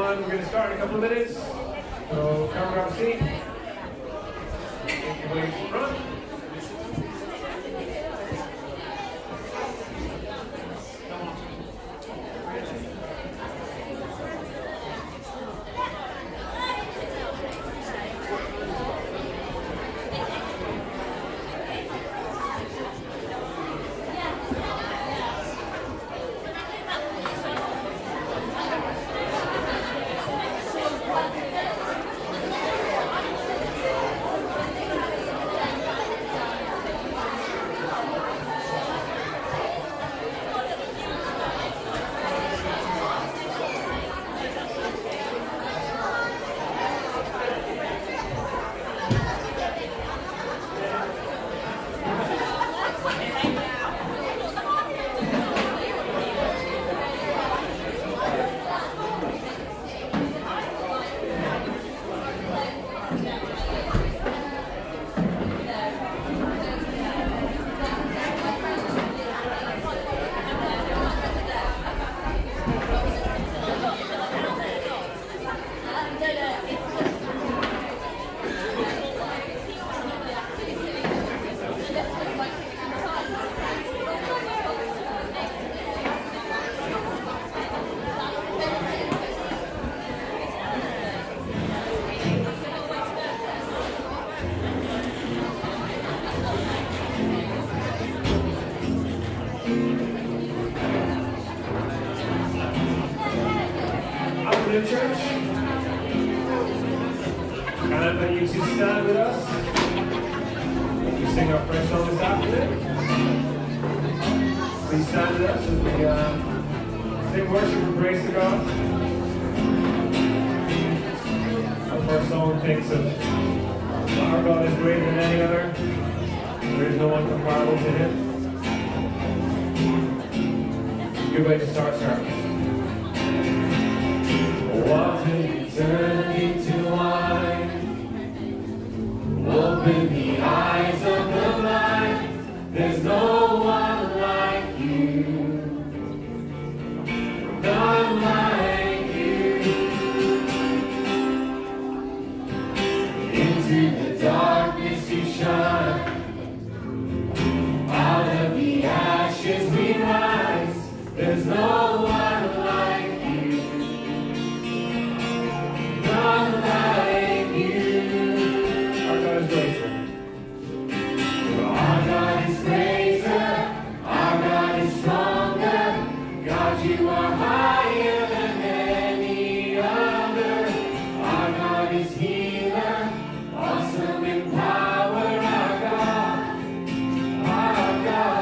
everyone. We're going to start in a couple of minutes. So come grab a seat. Take your way to the front. Church. Can I invite you to stand with us? We sing our first song this afternoon. Please stand with us as we sing worship and praise to God. Our first song thinks of our God is greater than any other. There is no one comparable to Him. Good way to start service. Water turned into wine. Open the eyes of the blind. There's no one like you. None like you. Into the darkness you shine. Out of the ashes we rise. There's no one like you. None like you. Our God is greater. Our God is greater. Our God is stronger. God, you are higher than any other. Our God is healer. Awesome in power. Our God. Our God.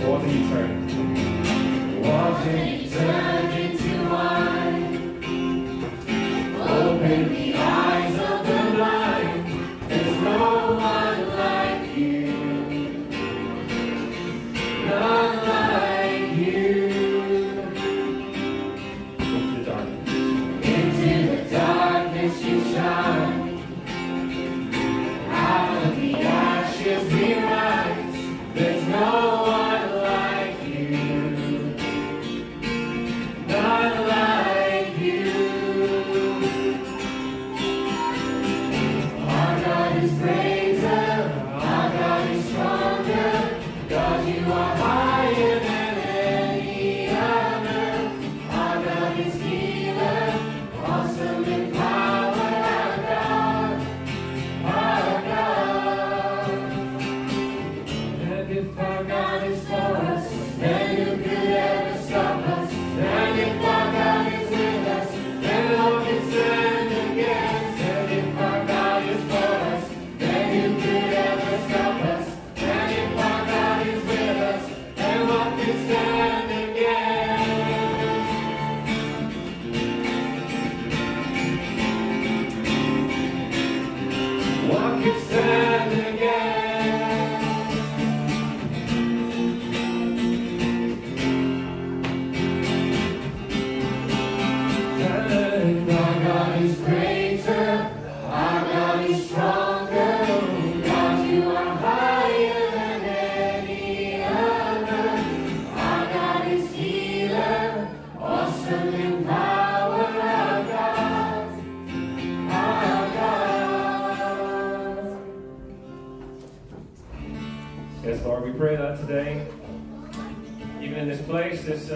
Water you turned. Water you turned into wine. Open the eyes of the blind. There's no one like you. None like you. Into the darkness. Into the darkness you shine. Out of the ashes we rise. There's no one like you. today. Even in this place, this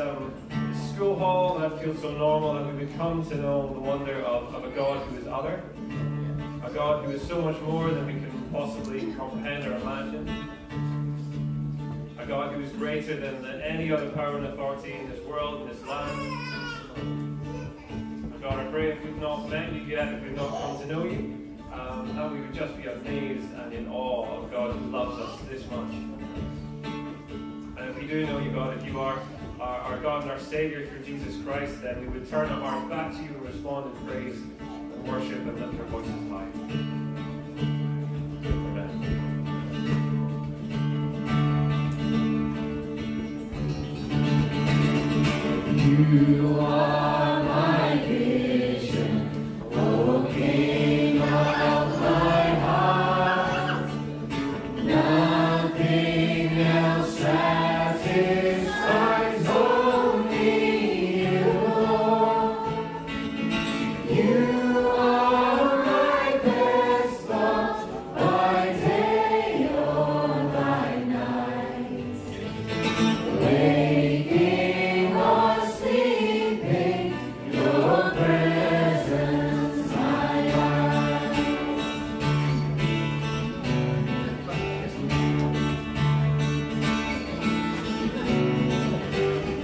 school hall that feels so normal, that we would come to know the wonder of a God who is other, a God who is so much more than we can possibly comprehend or imagine, a God who is greater than any other power and authority in this world, in this land. God, I pray if we've not met you yet, if we've not come to know you, that we would just be amazed and in awe of God who loves us this much. And if we do know you, God, if you are our God and our Savior through Jesus Christ, then we would turn our hearts back to you and respond in praise and worship and lift our voices high. Amen. You are my vision, O King of my heart. Nothing else satisfies, only you, Lord. You are my best thought by day or by night. Waking or sleeping, your presence my eyes.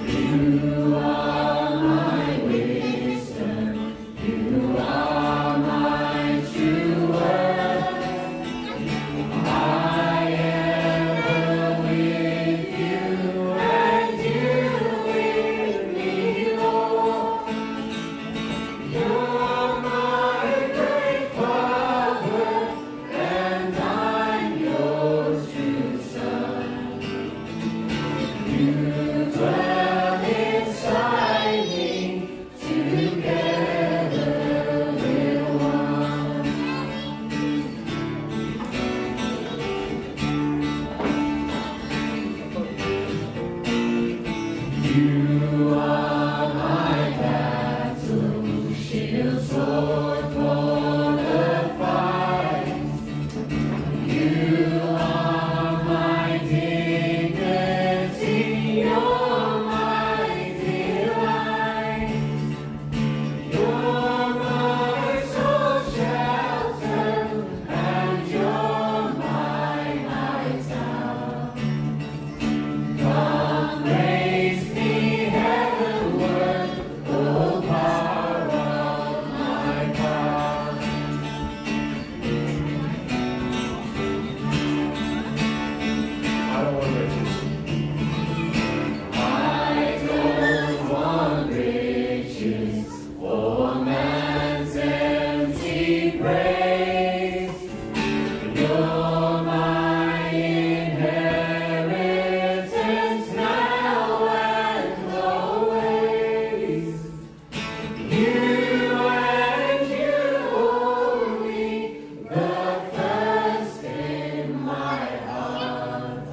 You are my wisdom, you are my true worth. I am with you and you with me, Lord. You're my great Father, and I'm your true Son. You dwell inside me, together we're one. You are my battle shield, sword for the fight. You are my dignity, you're my delight. You're my sole shelter, and you're my high tower. Come raise me heavenward, O power of my God. I don't want riches. I don't want riches or man's empty praise. You're my inheritance now and always. You and you only, the first in my heart.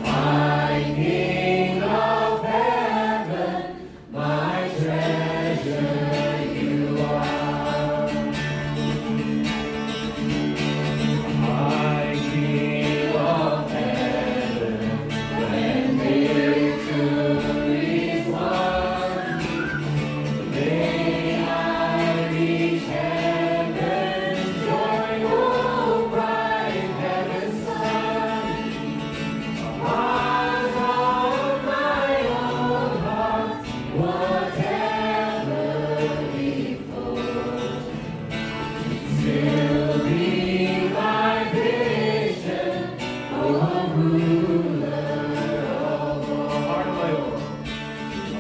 My King of heaven, my treasure you are. My King of heaven, when victory's won, may I reach heaven's joy, oh bright heaven's sun. Heart of my own heart, whatever before, still be my vision, oh ruler of all. Heart of my own.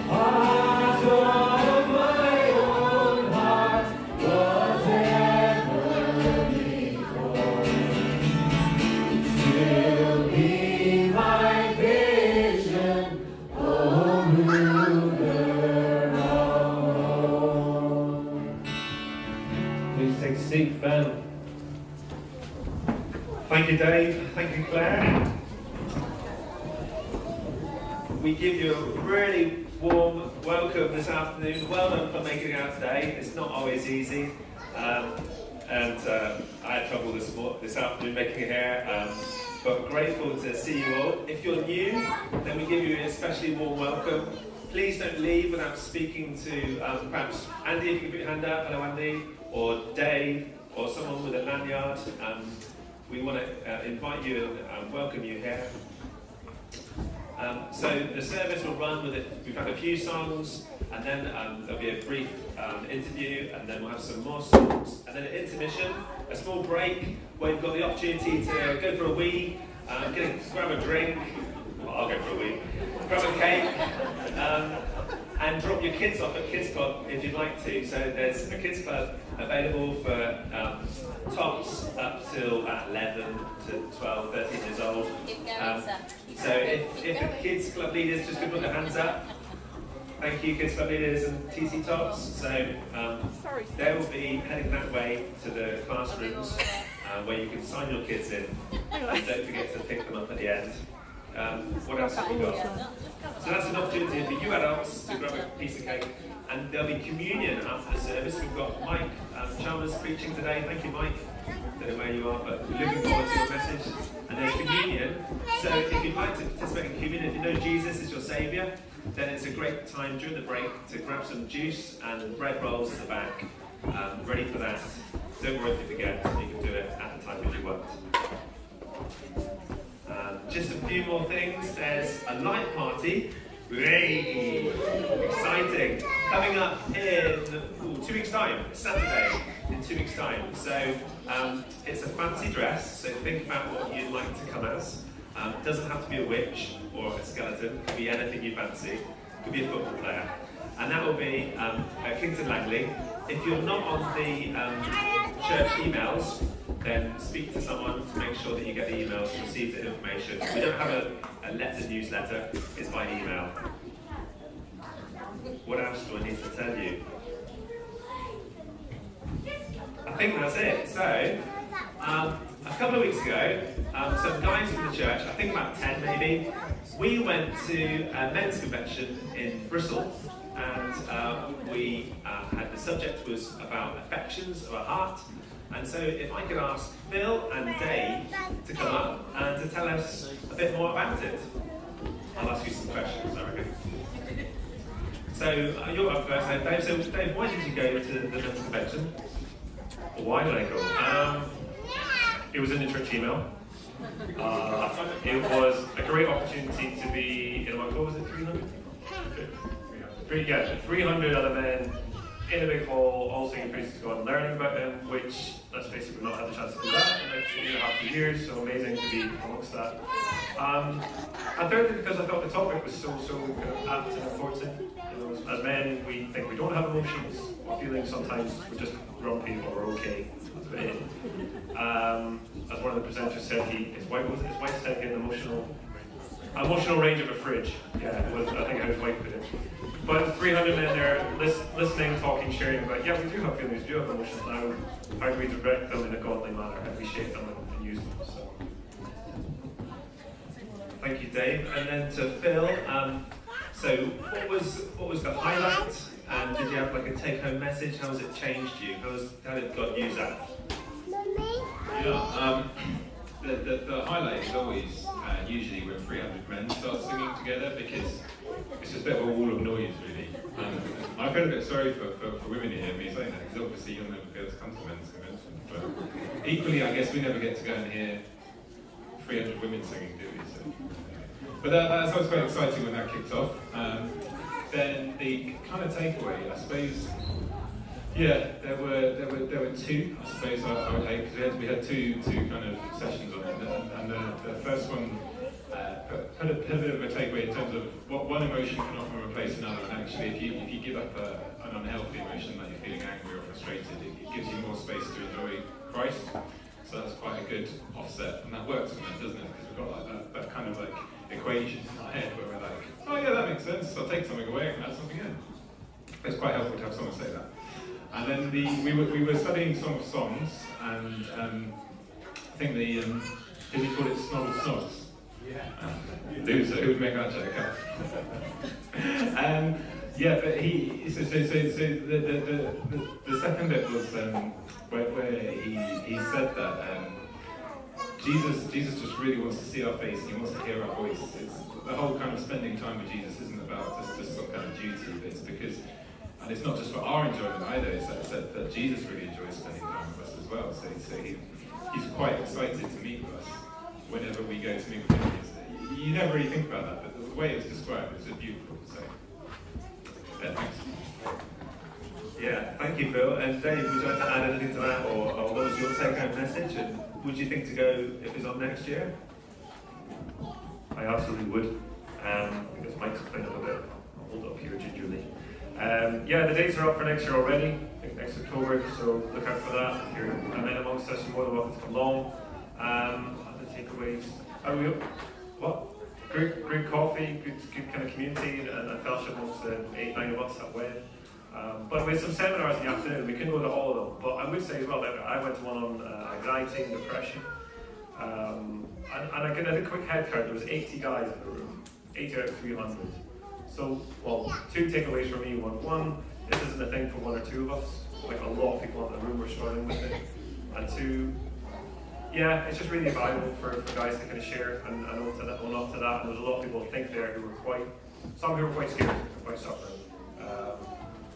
Heart of my own heart, whatever before, still be my vision, oh ruler of all. Please take a seat, Ben. Thank you, Dave. Thank you, Claire. We give you a really warm welcome this afternoon. Well done for making it out today. It's not always easy. And I had trouble this afternoon making it here. but grateful to see you all. If you're new, then we give you an especially warm welcome. Please don't leave without speaking to perhaps Andy, if you can put your hand up, hello Andy, or Dave, or someone with a lanyard. We want to invite you and welcome you here. So the service will run with it. We've had a few songs, and then there'll be a brief interview, and then we'll have some more songs, and then an intermission, a small break where you've got the opportunity to go for a wee, grab a drink. Well, I'll go for a wee. Grab a cake, and drop your kids off at Kids Club if you'd like to. So there's a Kids Club available for tots up till 11 to 12, 13 years old. So if the Kids Club leaders just could put their hands up. Thank you, Kids Club leaders and TC Tots. So they will be heading that way to the classrooms where you can sign your kids in. And don't forget to pick them up at the end. What else have we got? So that's an opportunity for you adults to grab a piece of cake. And there'll be communion after the service. We've got Mike Chalmers preaching today. Thank you, Mike. Don't know where you are, but we're looking forward to your message. And there's communion. So if you'd like to participate in communion, if you know Jesus is your Saviour, then it's a great time during the break to grab some juice and bread rolls at the back. Ready for that. Don't worry if you forget. You can do it at the time if you want. Just a few more things. There's a light party. Hooray! Exciting. Coming up in 2 weeks' time. Saturday in 2 weeks' time. So it's a fancy dress. So think about what you'd like to come as. It doesn't have to be a witch or a skeleton. It could be anything you fancy. It could be a football player. And that will be at Kingston Langley. If you're not on the church emails, then speak to someone to make sure that you get the emails, receive the information. We don't have a letter newsletter, it's by email. What else do I need to tell you? I think that's it. So, a couple of weeks ago, some guys from the church, I think about 10 maybe, we went to a men's convention in Bristol, and we had the subject was about affections of our heart. And so if I could ask Phil and Dave to come up and to tell us a bit more about it. I'll ask you some questions, I reckon. So you're up first then, Dave. So Dave, why did you go to the men's convention? Or why did I go? It was in the church email. It was a great opportunity to be in what was it, 300? 300 other men in a big hall, all singing praises to God and learning about Him, which, let's face it, we've not had the chance to do that in like 2.5 years, so amazing to be amongst that. And thirdly, because I thought the topic was so apt and important. You know, as men, we think we don't have emotions or feelings. Sometimes we're just grumpy or we're okay. That's about it. As one of the presenters said, his wife said he had an emotional range of a fridge. Yeah, I think how his wife put it. But 300 men there listening, talking, sharing about, yeah, we do have feelings, we do have emotions now. How do we direct them in a godly manner? How do we shape them and use them? So, thank you, Dave. And then to Phil, so what was the highlight? And did you have like a take-home message? How has it changed you? How did God use that? Yeah, the highlight is always usually when 300 men start singing together, because it's just a bit of a wall of noise, really. I feel a bit sorry for women to hear me saying that, because obviously you'll never be able to come to men's convention. But equally, I guess we never get to go and hear 300 women singing, do we? So, but that sounds quite exciting when that kicked off. Then the kind of takeaway, I suppose. Yeah, there were two, I suppose, I would hope, because we had two kind of sessions on it, and the first one had a bit of a takeaway in terms of what one emotion can often replace another, and actually if you give up an unhealthy emotion, like you're feeling angry or frustrated, it gives you more space to enjoy Christ. So that's quite a good offset, and that works, doesn't it? Because we've got like that kind of like equation in our head where we're like, oh yeah, that makes sense, I'll take something away and add something in. It's quite helpful to have someone say that. And then we were studying Song of Songs, and I think did he call it Snoggle Snogs? Yeah. Who would make that joke up? Yeah, but so the second bit was where he said that Jesus just really wants to see our face, and he wants to hear our voice. It's the whole kind of spending time with Jesus isn't about just some kind of duty, but it's because, and it's not just for our enjoyment either, it's that Jesus really enjoys spending time with us as well. So he's quite excited to meet with us whenever we go to meet with him. You never really think about that, but the way it's described is just beautiful. So, yeah, thanks. Yeah, thank you, Phil. And Dave, would you like to add anything to that, or what was your take-home message? And would you think to go if it's on next year? I absolutely would, because Mike's playing up a bit. I'll hold it up here gingerly. Yeah, the dates are up for next year already, I think next October, so look out for that. If you're a man amongst us, you're more than welcome to come along. Other takeaways. Great coffee, good kind of community and fellowship amongst the 8-9 of us that went. But we had some seminars in the afternoon, we couldn't go to all of them. But I would say as well that I went to one on anxiety and depression. And I did a quick head count, there was 80 guys in the room, 80 out of 300. So, well, two takeaways from me. One, this isn't a thing for one or two of us. Like a lot of people in the room were struggling with it. And two, yeah, it's just really valuable for guys to kind of share and own up to that. And there's a lot of people I think there who were some who were quite scared, quite suffering.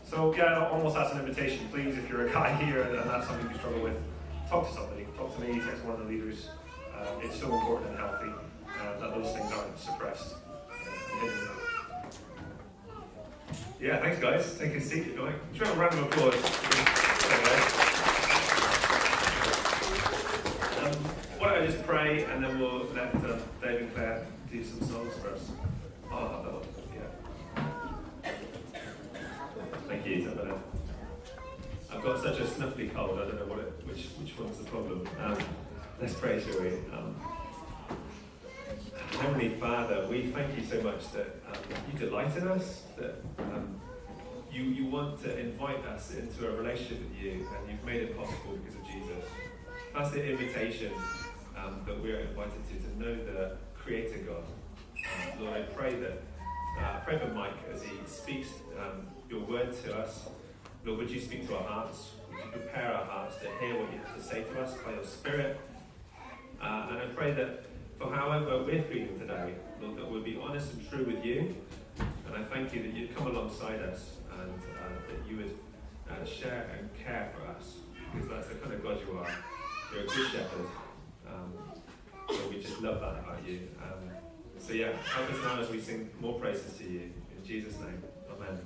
So yeah, almost that's an invitation. Please, if you're a guy here and that's something you struggle with, talk to somebody. Talk to me, text one of the leaders. It's so important and healthy that those things aren't suppressed and hidden. Yeah, thanks guys. Take a seat if you like. Should we have a round of applause? Why don't I just pray and then we'll let Dave and Claire do some songs for us. I'll have that one. Yeah. Thank you, Isabella. I've got such a snuffly cold, I don't know which one's the problem. Let's pray, shall we? Heavenly Father, we thank you so much that you delight in us, that you want to invite us into a relationship with you, and you've made it possible because of Jesus. That's the invitation that we're invited to know the Creator God. Lord, I pray for Mike as he speaks your word to us. Lord, would you speak to our hearts? Would you prepare our hearts to hear what you have to say to us by your Spirit? And I pray that for however we're feeling today, Lord, that we'll be honest and true with you. And I thank you that you'd come alongside us and that you would share and care for us, because that's the kind of God you are. You're a good shepherd. Lord, we just love that about you. So yeah, help us now as we sing more praises to you. In Jesus' name, amen.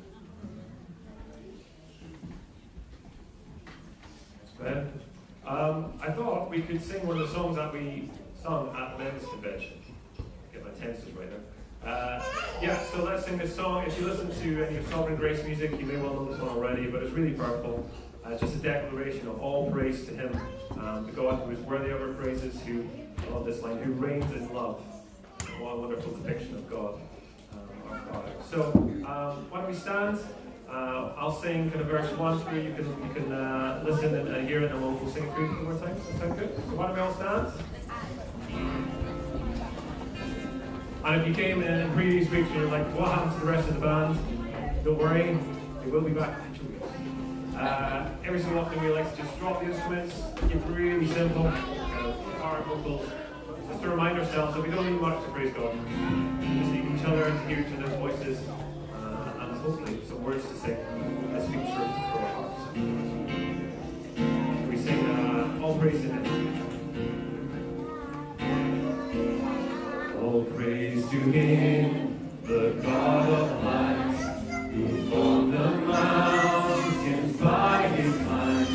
I thought we could sing one of the songs that we sung at the men's convention. Get my tenses right now. Yeah, so let's sing this song. If you listen to any of Sovereign Grace music, you may well know this one already, but it's really powerful. It's just a declaration of all praise to Him, the God who is worthy of our praises, who, I love this line, who reigns in love. What a wonderful depiction of God, our Father. So, why don't we stand? I'll sing kind of verse 1 through. You can listen and hear it, and we'll sing it through one more time. Does that sound good? So why don't we all stand? And if you came in previous weeks and you're like, what happened to the rest of the band? Don't worry, they will be back eventually. Every so often we like to just drop the instruments, keep it really simple, guitar, vocals, just to remind ourselves that we don't need much to praise God. We just need each other to hear each other's voices, and hopefully some words to sing that speak truth for our hearts. We sing all praise to Him. All praise to Him, the God of light, who formed the mountains by His might.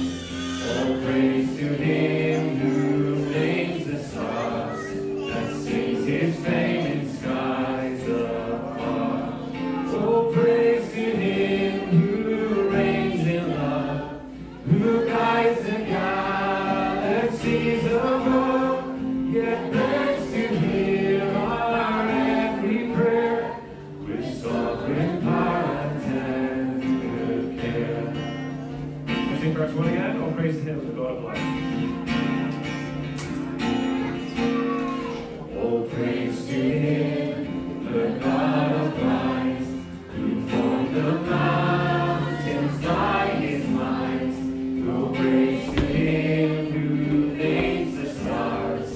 All praise to Him who names the stars, that sings His fame in skies afar. Oh, praise to Him who reigns in love, who guides the galaxies above, yet begs to hear our every prayer with sovereign power and tender care. Let's sing verse 1 again. All praise to Him, the God of light. All praise to Him, the God of light, who formed the mountains by His might. Oh, praise to Him who names the stars,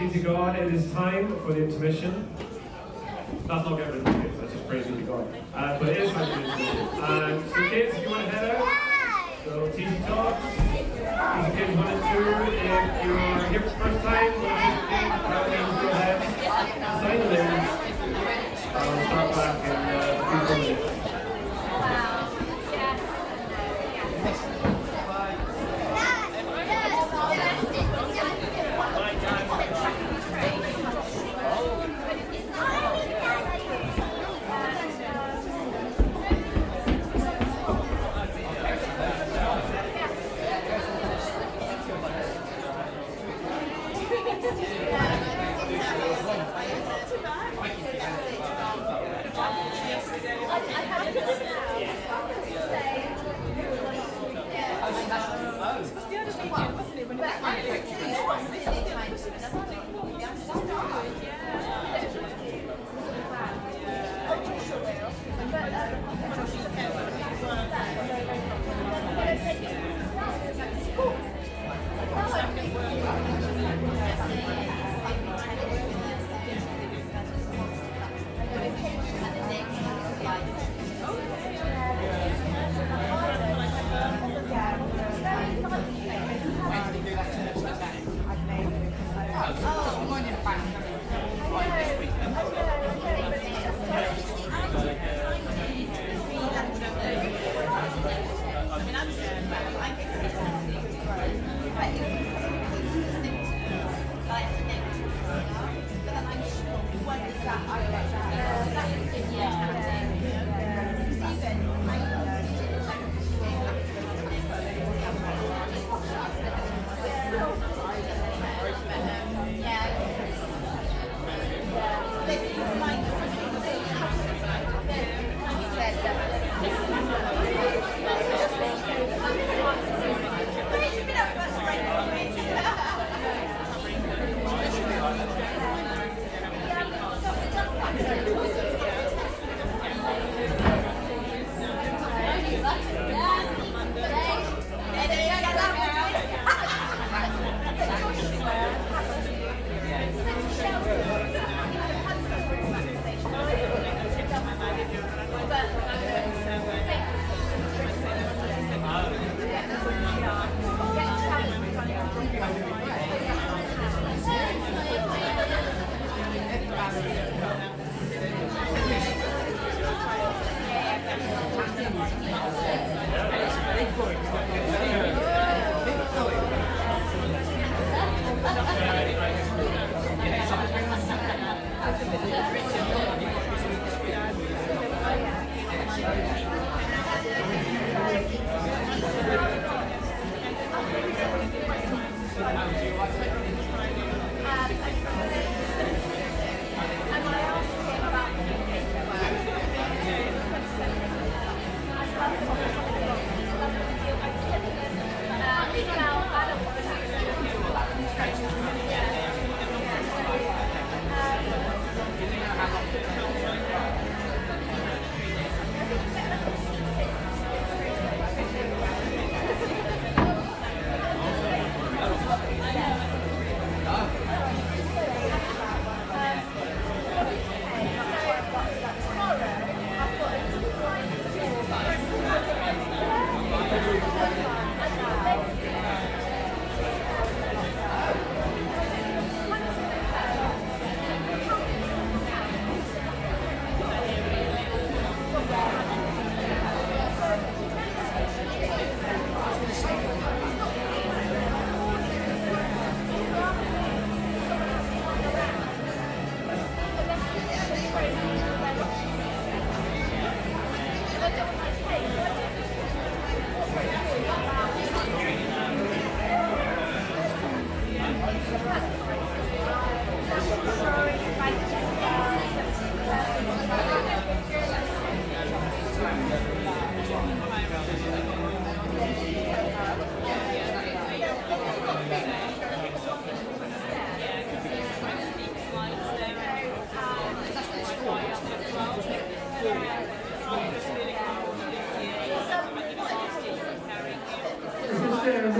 be to God. It is time for the intermission. That's not getting rid of the kids, that's just praising God. But it is time for the intermission. So kids, if you want to head out, so TC Talks, TC Kids 1 and 2, if you're here for the first time, go ahead, sign the names, and we'll start back in 3 minutes. That's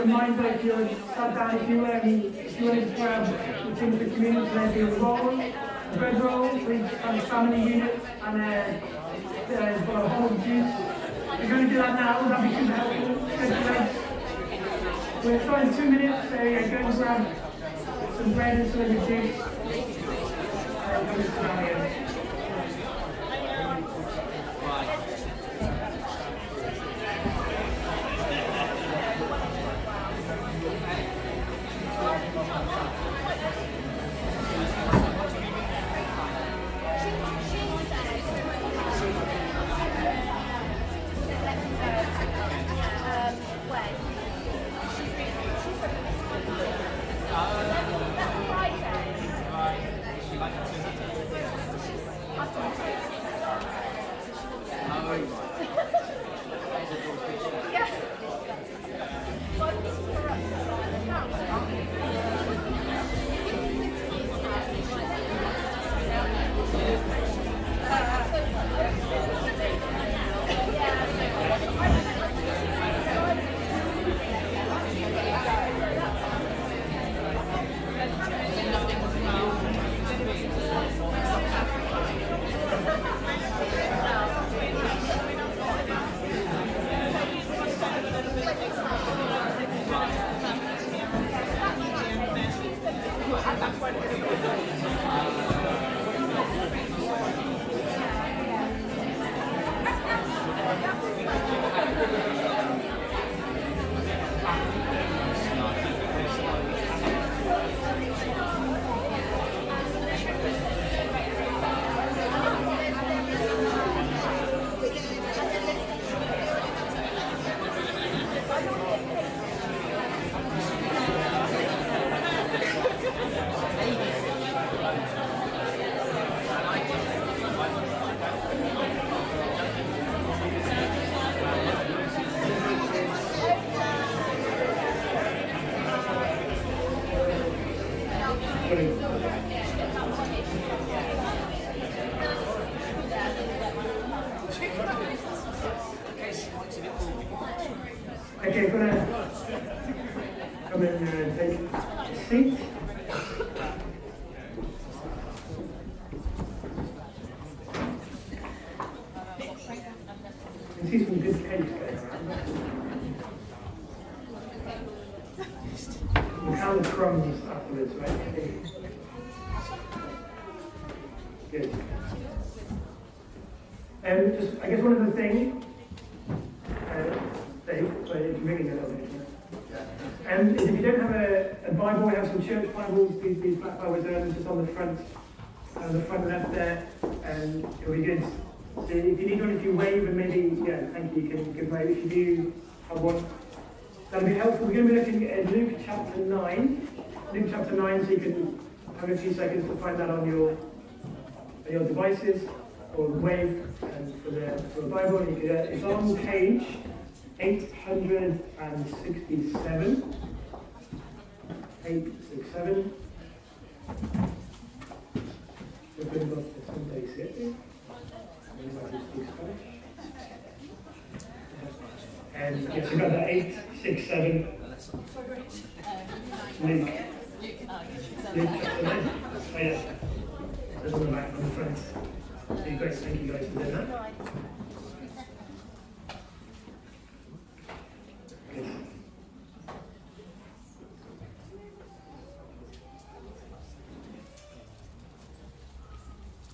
reminder, if you're sat down, if you wanted to grab the things for communion, so there'd be a roll, a bread roll for each kind of family unit, and there's got a whole juice. If you're going to do that now, that'd be super helpful. We're starting 2 minutes, so yeah, go and grab some bread and some of the juice. And come sit down again. Okay, I'm going to come in and take a seat. I can see some good cakes going around. We'll count the crumbs afterwards, right? Good. Just, I guess one of the things, Dave, sorry, it's ringing a little bit. Is if you don't have a Bible, we have some church Bibles, these black Bibles there, just on the front left there, and it'll be good. So if you need one, if you wave, and maybe, yeah, thank you, you can give wave. If you do have one, that'll be helpful. We're going to be looking at Luke chapter 9. Luke chapter 9, so you can have a few seconds to find that on your devices, or wave for the Bible. And you can, it's on page 867. 867. Open up to Sunday 7. And yes, we've got that 867. Luke. Luke chapter 9. Oh yeah. There's on the back, on the front. Great, thank you guys for doing that. Good.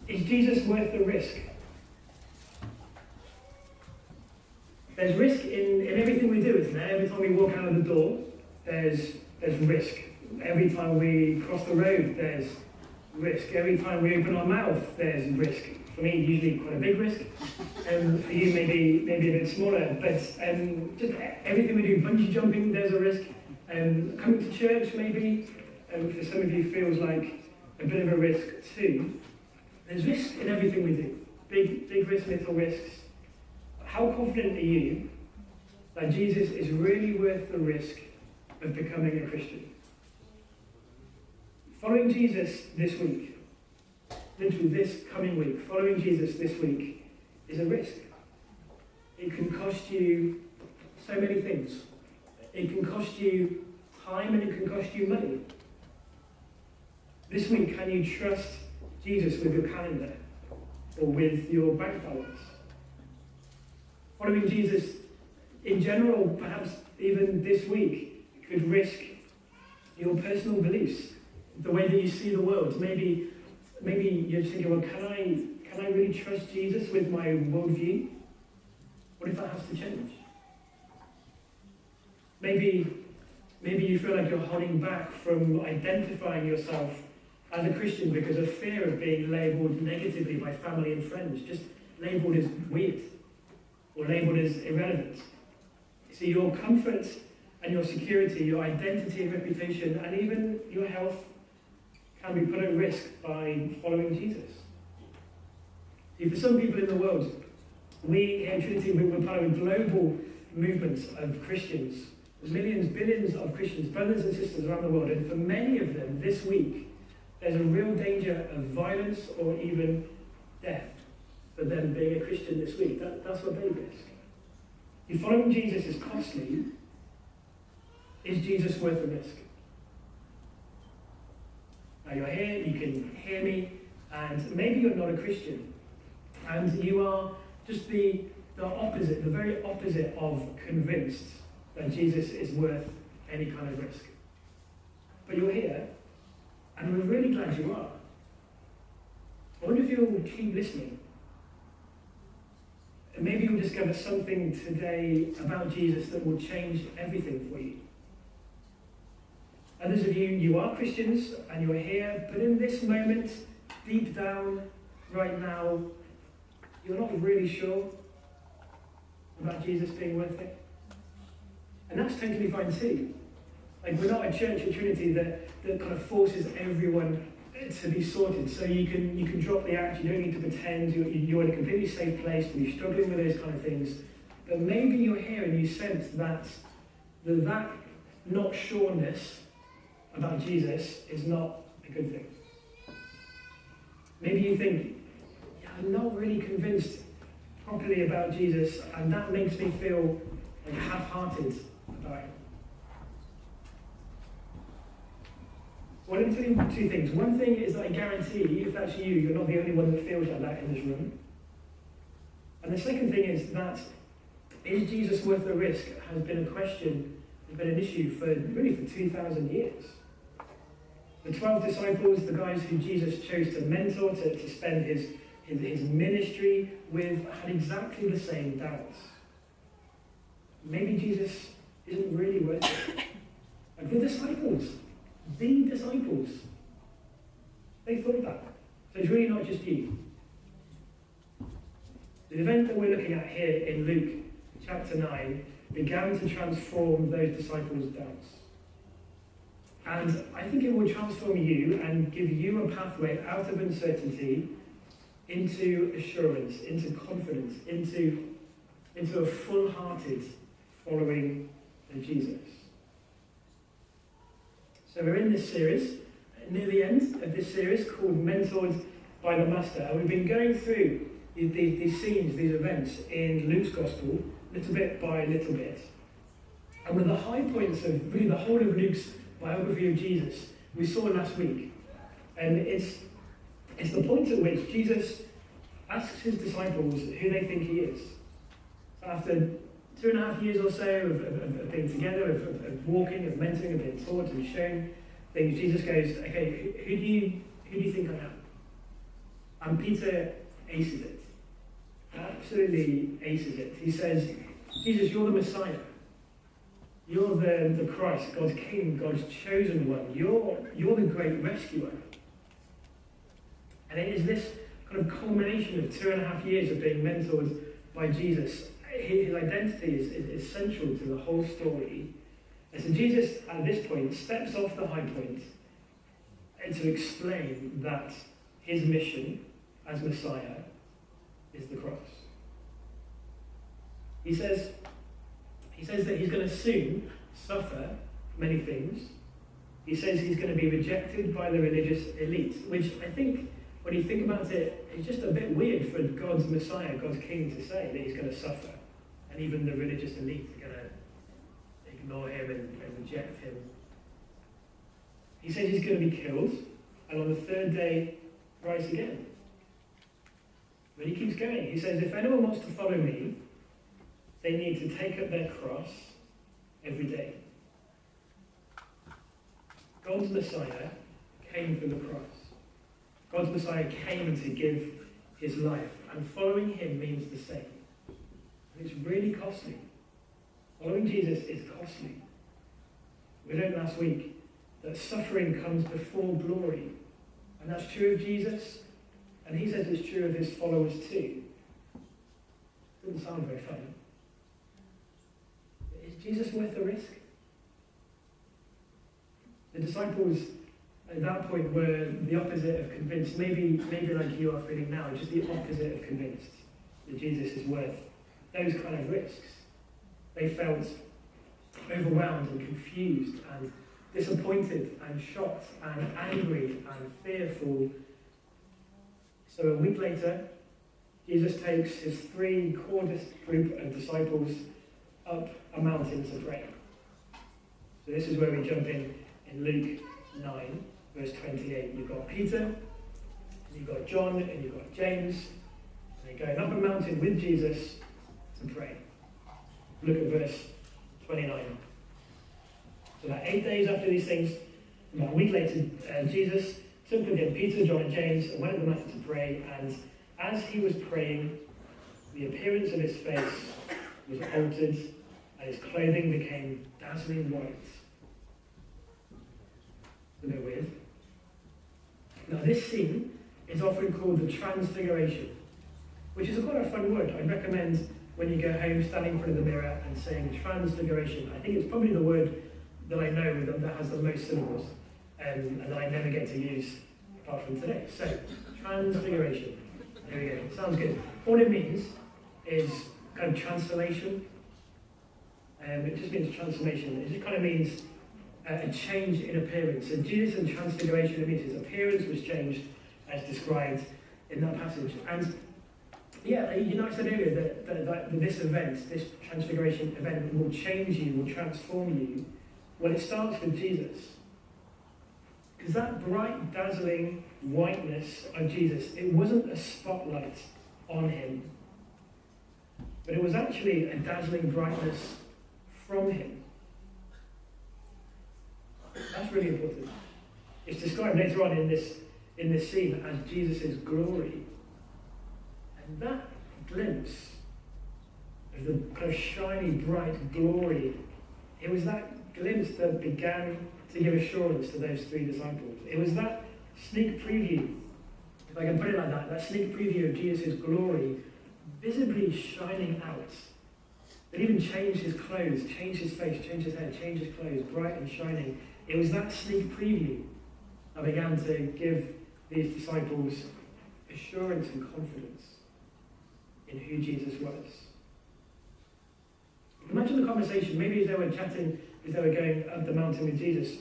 Is Jesus worth the risk? There's risk in everything we do, isn't there? Every time we walk out of the door, there's risk. Every time we cross the road, there's risk. Every time we open our mouth, there's risk. For me, usually quite a big risk. For you, maybe a bit smaller. But just everything we do, bungee jumping, there's a risk. Coming to church, maybe, for some of you, feels like a bit of a risk too. There's risk in everything we do. Big risks, little risks. How confident are you that Jesus is really worth the risk of becoming a Christian? Following Jesus this week, literally this coming week, following Jesus this week is a risk. It can cost you so many things. it can cost you time and it can cost you money. This week, can you trust Jesus with your calendar or with your bank balance? Following Jesus in general, perhaps even this week, could risk your personal beliefs, the way that you see the world. Maybe you're thinking, well, can I really trust Jesus with my worldview? What if that has to change? Maybe you feel like you're holding back from identifying yourself as a Christian because of fear of being labelled negatively by family and friends, just labelled as weird or labelled as irrelevant. See, your comfort and your security, your identity and reputation, and even your health can be put at risk by following Jesus. See, for some people in the world, we here at Trinity, we're part of a global movement of Christians. There's millions, billions of Christians, brothers and sisters around the world, and for many of them this week, there's a real danger of violence or even death for them being a Christian this week. That's what they risk. If following Jesus is costly, is Jesus worth the risk? Now you're here, you can hear me, and maybe you're not a Christian, and you are just the opposite, the very opposite of convinced that Jesus is worth any kind of risk. But you're here, and we're really glad you are. I wonder if you'll keep listening. And maybe you'll discover something today about Jesus that will change everything for you. Others of you are Christians, and you're here, but in this moment, deep down, right now, you're not really sure about Jesus being worth it. And that's totally fine too. Like, we're not a church at Trinity that kind of forces everyone to be sorted. So you can drop the act, you don't need to pretend, you're in a completely safe place to be struggling with those kind of things. But maybe you're here and you sense that not sureness about Jesus is not a good thing. Maybe you think, yeah, I'm not really convinced properly about Jesus, and that makes me feel like half-hearted about it. Well, let me tell you two things. One thing is that I guarantee, if that's you, you're not the only one that feels like that in this room. And the second thing is that, is Jesus worth the risk, has been a question, has been an issue for 2,000 years. The 12 disciples, the guys who Jesus chose to mentor, to spend his ministry with, had exactly the same doubts. Maybe Jesus isn't really worth it. Like the disciples, they thought that. So it's really not just you. The event that we're looking at here in Luke chapter 9 began to transform those disciples' doubts. And I think it will transform you and give you a pathway out of uncertainty into assurance, into confidence, into a full-hearted following of Jesus. So we're in this series, near the end of this series, called Mentored by the Master. And we've been going through these scenes, these events in Luke's Gospel, little bit by little bit. And with the high points of really the whole of Luke's biography of Jesus, we saw last week. And it's the point at which Jesus asks his disciples who they think he is. So after 2.5 years or so of being together, of walking, of mentoring, of being taught and shown things, Jesus goes, okay, who do you think I am? And Peter aces it. Absolutely aces it. He says, Jesus, you're the Messiah. You're the Christ, God's King, God's chosen one. You're the great rescuer. And it is this kind of culmination of 2.5 years of being mentored by Jesus. His identity is central to the whole story. And so Jesus, at this point, steps off the high point and to explain that his mission as Messiah is the cross. He says that he's going to soon suffer many things. He says he's going to be rejected by the religious elite, which I think, when you think about it, it's just a bit weird for God's Messiah, God's King, to say that he's going to suffer. And even the religious elite are going ignore him and reject him. He says he's going to be killed, and on the third day, rise again. But he keeps going. He says, if anyone wants to follow me, they need to take up their cross every day. God's Messiah came for the cross. God's Messiah came to give his life, and following him means the same. And it's really costly. Following Jesus is costly. We learned last week that suffering comes before glory, and that's true of Jesus, and he says it's true of his followers too. Doesn't sound very fun. Is Jesus worth the risk? The disciples at that point were the opposite of convinced, maybe like you are feeling now, just the opposite of convinced that Jesus is worth those kind of risks. They felt overwhelmed and confused and disappointed and shocked and angry and fearful. So a week later, Jesus takes his three core group of disciples up a mountain to pray. So this is where we jump in Luke 9, verse 28. You've got Peter, and you've got John, and you've got James, and they're going up a mountain with Jesus to pray. Look at verse 29. So about 8 days after these things, about a week later, Jesus took with him Peter, John, and James, and went up the mountain to pray, and as he was praying, the appearance of his face was altered, and his clothing became dazzling white. Isn't it weird? Now this scene is often called the Transfiguration, which is quite a fun word. I'd recommend when you go home standing in front of the mirror and saying Transfiguration. I think it's probably the word that I know that has the most syllables and that I never get to use apart from today. So, Transfiguration. There we go. Sounds good. All it means is kind of transformation. It just means transformation. It just kind of means a change in appearance. And Jesus and Transfiguration, it means his appearance was changed as described in that passage. And yeah, I said earlier that this event, this Transfiguration event, will change you, will transform you. Well, it starts with Jesus. Because that bright, dazzling whiteness of Jesus, it wasn't a spotlight on him, but it was actually a dazzling brightness from him. That's really important. It's described later on in this scene as Jesus' glory. And that glimpse of the kind of shiny, bright glory, it was that glimpse that began to give assurance to those three disciples. It was that sneak preview, if I can put it like that sneak preview of Jesus' glory visibly shining out. That even changed his clothes, changed his face, changed his head, changed his clothes, bright and shining. It was that sneak preview that began to give these disciples assurance and confidence in who Jesus was. Imagine the conversation, maybe as they were chatting, as they were going up the mountain with Jesus.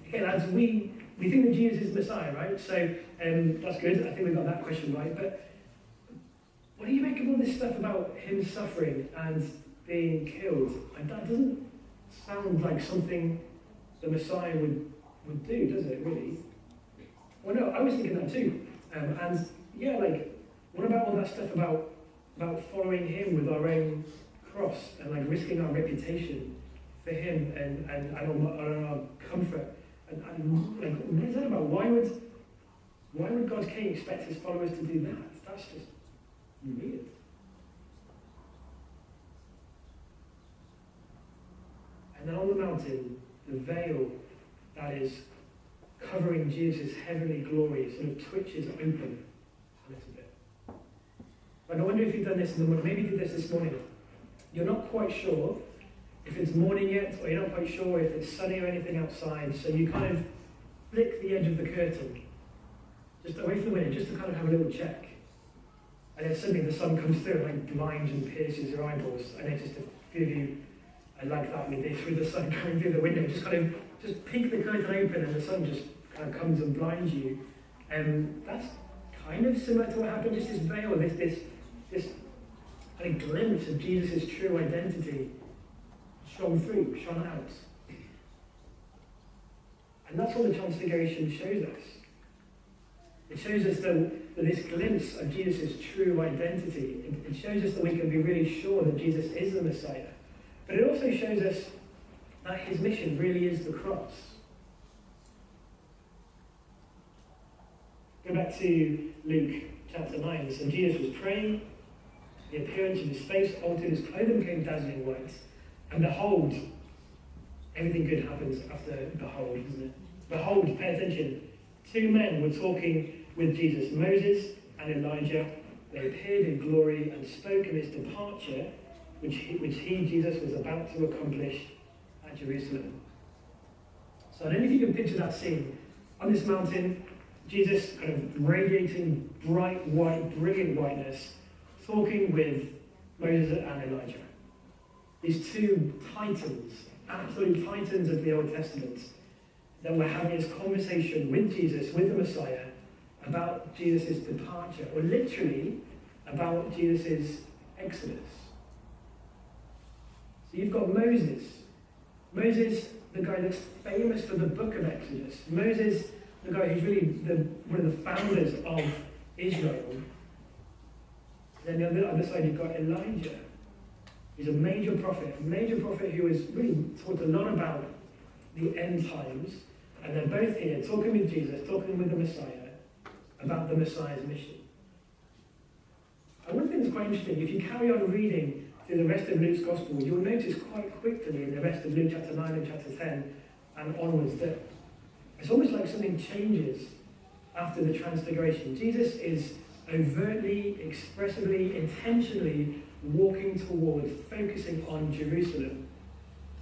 Okay, lads, we think that Jesus is the Messiah, right? So that's good. I think we got that question right. But what do you make of all this stuff about him suffering and being killed? And that doesn't sound like something the Messiah would do, does it, really? Well, no, I was thinking that too. And yeah, like, what about all that stuff about following him with our own cross and like risking our reputation for him and our comfort? And like, what is that about? Why would God's King expect his followers to do that? That's just weird. And then on the mountain, the veil that is covering Jesus' heavenly glory sort of twitches open a little bit. But I wonder if you've done this in the morning. Maybe you did this morning. You're not quite sure if it's morning yet, or you're not quite sure if it's sunny or anything outside, so you kind of flick the edge of the curtain just away from the window, just to kind of have a little check. And then suddenly the sun comes through and like blinds and pierces your eyeballs. I noticed a few of you like that with the sun coming through the window. Just peek the curtain open and the sun just kind of comes and blinds you. That's kind of similar to what happened. Just this veil, this kind of glimpse of Jesus' true identity shone through, shone out. And that's what the Transfiguration shows us. It shows us that this glimpse of Jesus' true identity, it shows us that we can be really sure that Jesus is the Messiah. But it also shows us that his mission really is the cross. Go back to Luke chapter 9. So Jesus was praying, the appearance of his face altered, his clothing became dazzling white, and behold, everything good happens after behold, isn't it? Behold, pay attention, two men were talking with Jesus, Moses and Elijah. They appeared in glory and spoke of his departure, which he, Jesus, was about to accomplish at Jerusalem. So I don't know if you can picture that scene. On this mountain, Jesus kind of radiating bright white, brilliant whiteness, talking with Moses and Elijah. These two titans, absolute titans of the Old Testament, that were having this conversation with Jesus, with the Messiah, about Jesus' departure, or literally about Jesus' exodus. So you've got Moses. Moses, the guy that's famous for the book of Exodus. Moses, the guy who's really one of the founders of Israel. Then on the other side, you've got Elijah. He's a major prophet who has really taught a lot about the end times. And they're both here talking with Jesus, talking with the Messiah, about the Messiah's mission. And one thing that's quite interesting, if you carry on reading through the rest of Luke's Gospel, you'll notice quite quickly in the rest of Luke chapter 9 and chapter 10 and onwards that it's almost like something changes after the Transfiguration. Jesus is overtly, expressively, intentionally walking towards, focusing on Jerusalem,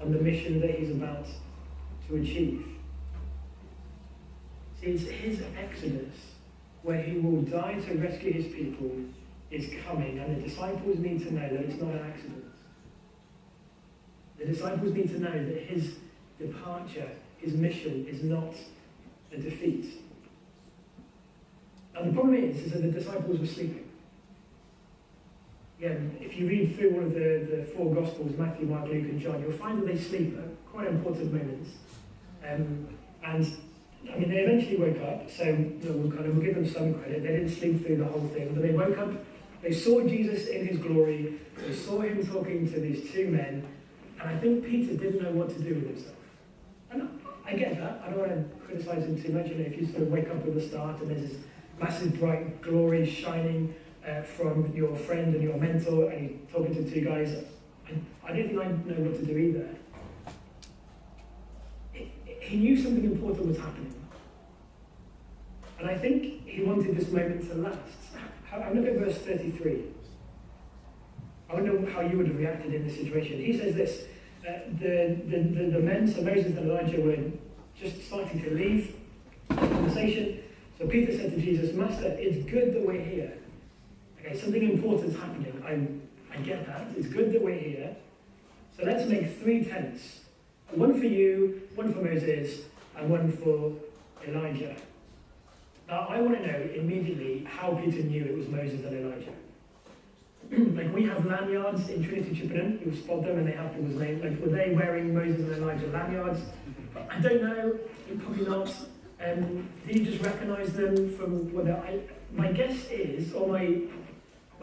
on the mission that he's about to achieve. See, it's his exodus, where he will die to rescue his people, is coming, and the disciples need to know that it's not an accident. The disciples need to know that his departure, his mission, is not a defeat. And the problem is that the disciples were sleeping. Again, if you read through all of the four Gospels, Matthew, Mark, Luke, and John, you'll find that they sleep at quite important moments. And I mean, they eventually woke up, so we'll give them some credit. They didn't sleep through the whole thing, but they woke up, they saw Jesus in his glory, they saw him talking to these two men, and I think Peter didn't know what to do with himself. And I get that. I don't want to criticize him too much. You know, if you sort of wake up at the start and there's this massive bright glory shining from your friend and your mentor, and you're talking to two guys, I don't think I know what to do either. He knew something important was happening. And I think he wanted this moment to last. Look at verse 33. I wonder how you would have reacted in this situation. He says this, the men, so Moses and Elijah, were just starting to leave the conversation. So Peter said to Jesus, Master, it's good that we're here. Okay, something important's happening. I get that. It's good that we're here. So let's make 3 tents. One for you, one for Moses, and one for Elijah. Now, I want to know immediately how Peter knew it was Moses and Elijah. Like, we have lanyards in Trinity Chippenham. You'll spot them and they have people's names. Like, were they wearing Moses and Elijah lanyards? I don't know. Probably not. Do you just recognize them from what my guess is, or my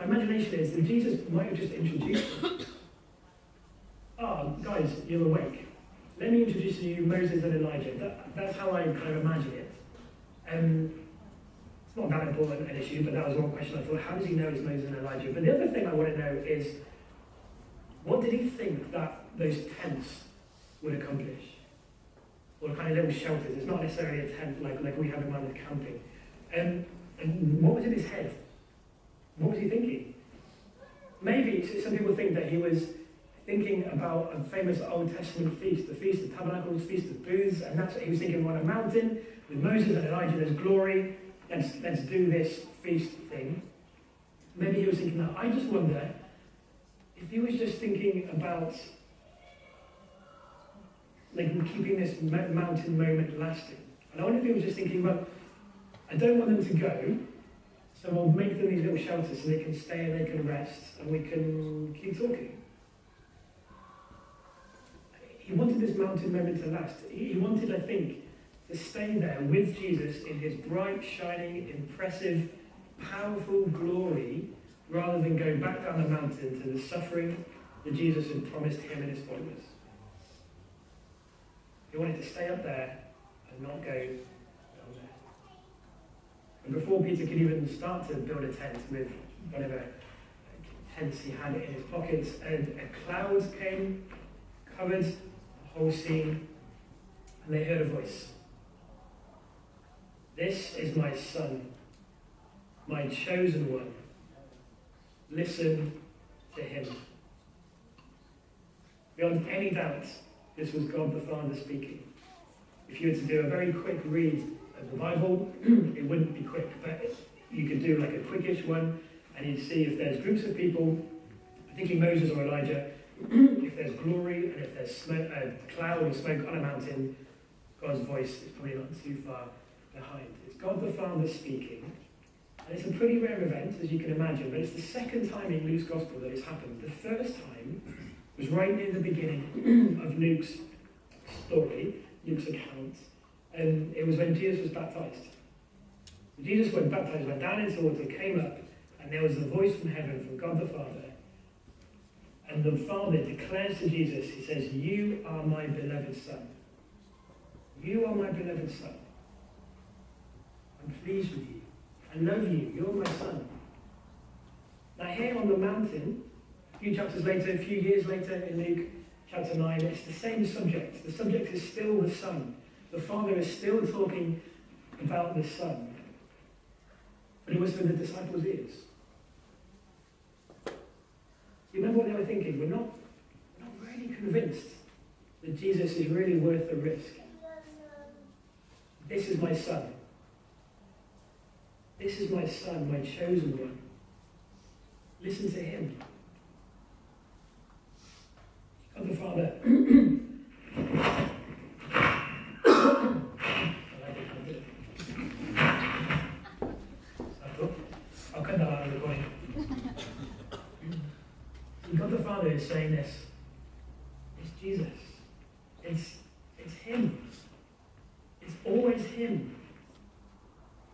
imagination is, that Jesus might have just introduced them. Guys, you're awake. Let me introduce to you Moses and Elijah. That's how I kind of imagine it. It's not that important an issue, but that was one question I thought, how does he know it's Moses and Elijah? But the other thing I want to know is, what did he think that those tents would accomplish? Or kind of little shelters. It's not necessarily a tent like we have in mind with camping. And what was in his head? What was he thinking? Maybe some people think that he was thinking about a famous Old Testament feast, the Feast of Tabernacles, Feast of Booths, and that's what he was thinking on a mountain with Moses and Elijah. There's glory. Let's do this feast thing. Maybe he was thinking that. I just wonder if he was just thinking about keeping this mountain moment lasting. And I wonder if he was just thinking, well, I don't want them to go, so I'll make them these little shelters so they can stay and they can rest and we can keep talking. He wanted this mountain moment to last. He wanted, I think, to stay there with Jesus in his bright, shining, impressive, powerful glory, rather than go back down the mountain to the suffering that Jesus had promised him and his followers. He wanted to stay up there and not go down there. And before Peter could even start to build a tent with whatever tents he had in his pockets, a cloud came, covered the whole scene, and they heard a voice. This is my son, my chosen one. Listen to him. Beyond any doubt, this was God the Father speaking. If you were to do a very quick read of the Bible, it wouldn't be quick, but you could do like a quickish one, and you'd see if there's groups of people, particularly Moses or Elijah, if there's glory and if there's smoke, cloud or smoke on a mountain, God's voice is probably not too far behind. It's God the Father speaking, and it's a pretty rare event, as you can imagine, but it's the second time in Luke's Gospel that it's happened. The first time was right near the beginning of Luke's story, Luke's account, and it was when Jesus was baptized. Jesus, when baptized, went down into water, came up, and there was a voice from heaven, from God the Father, and the Father declares to Jesus, he says, "You are my beloved Son. You are my beloved Son. I'm pleased with you. I love you. You're my Son." Now here on the mountain, a few chapters later, a few years later in Luke chapter 9, it's the same subject. The subject is still the Son. The Father is still talking about the Son. But it was for the disciples' ears. You remember what they were thinking? We're not really convinced that Jesus is really worth the risk. This is my Son. This is my Son, my chosen one. Listen to him. God the Father. I'll cut that out of the recording. God the Father is saying this. It's Jesus. It's him. It's always him.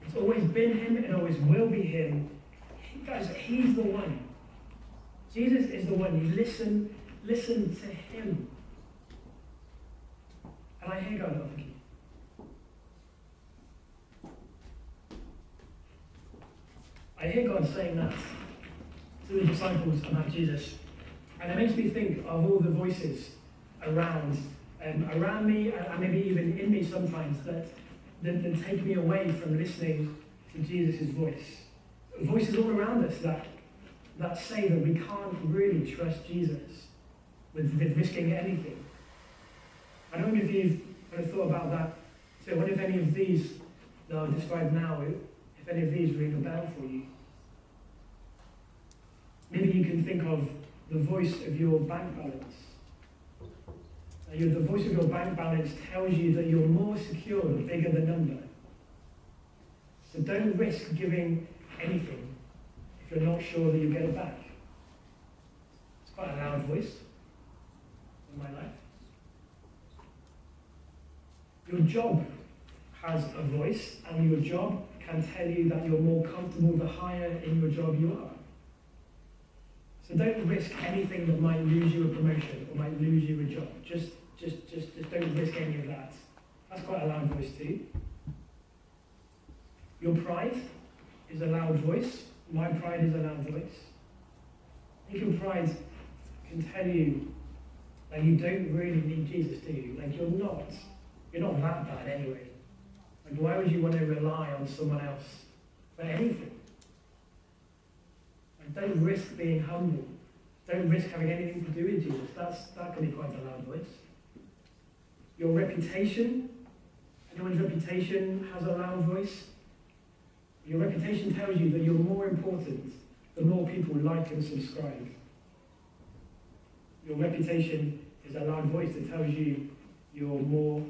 It's always been him and always will be him. Guys, he's the one. Jesus is the one. You listen to him. And I hear God thinking, I hear God saying that to the disciples about Jesus. And it makes me think of all the voices around me, and maybe even in me sometimes, that take me away from listening to Jesus' voice. Voices all around us that say that we can't really trust Jesus with risking anything. I don't know if you've ever thought about that. So what if any of these that I'll describe now, if any of these ring a bell for you? Maybe you can think of the voice of your bank balance. The voice of your bank balance tells you that you're more secure the bigger the number. So don't risk giving anything if you're not sure that you'll get it back. It's quite a loud voice in my life. Your job has a voice, and your job can tell you that you're more comfortable the higher in your job you are. So don't risk anything that might lose you a promotion or might lose you a job. Just don't risk any of that. That's quite a loud voice too. Your pride is a loud voice. My pride is a loud voice. I think your pride can tell you that you don't really need Jesus, do you? Like you're not that bad anyway. Like why would you want to rely on someone else for anything? Don't risk being humble. Don't risk having anything to do with Jesus. That can be quite a loud voice. Your reputation, anyone's reputation has a loud voice. Your reputation tells you that you're more important the more people like and subscribe. Your reputation is a loud voice that tells you you're more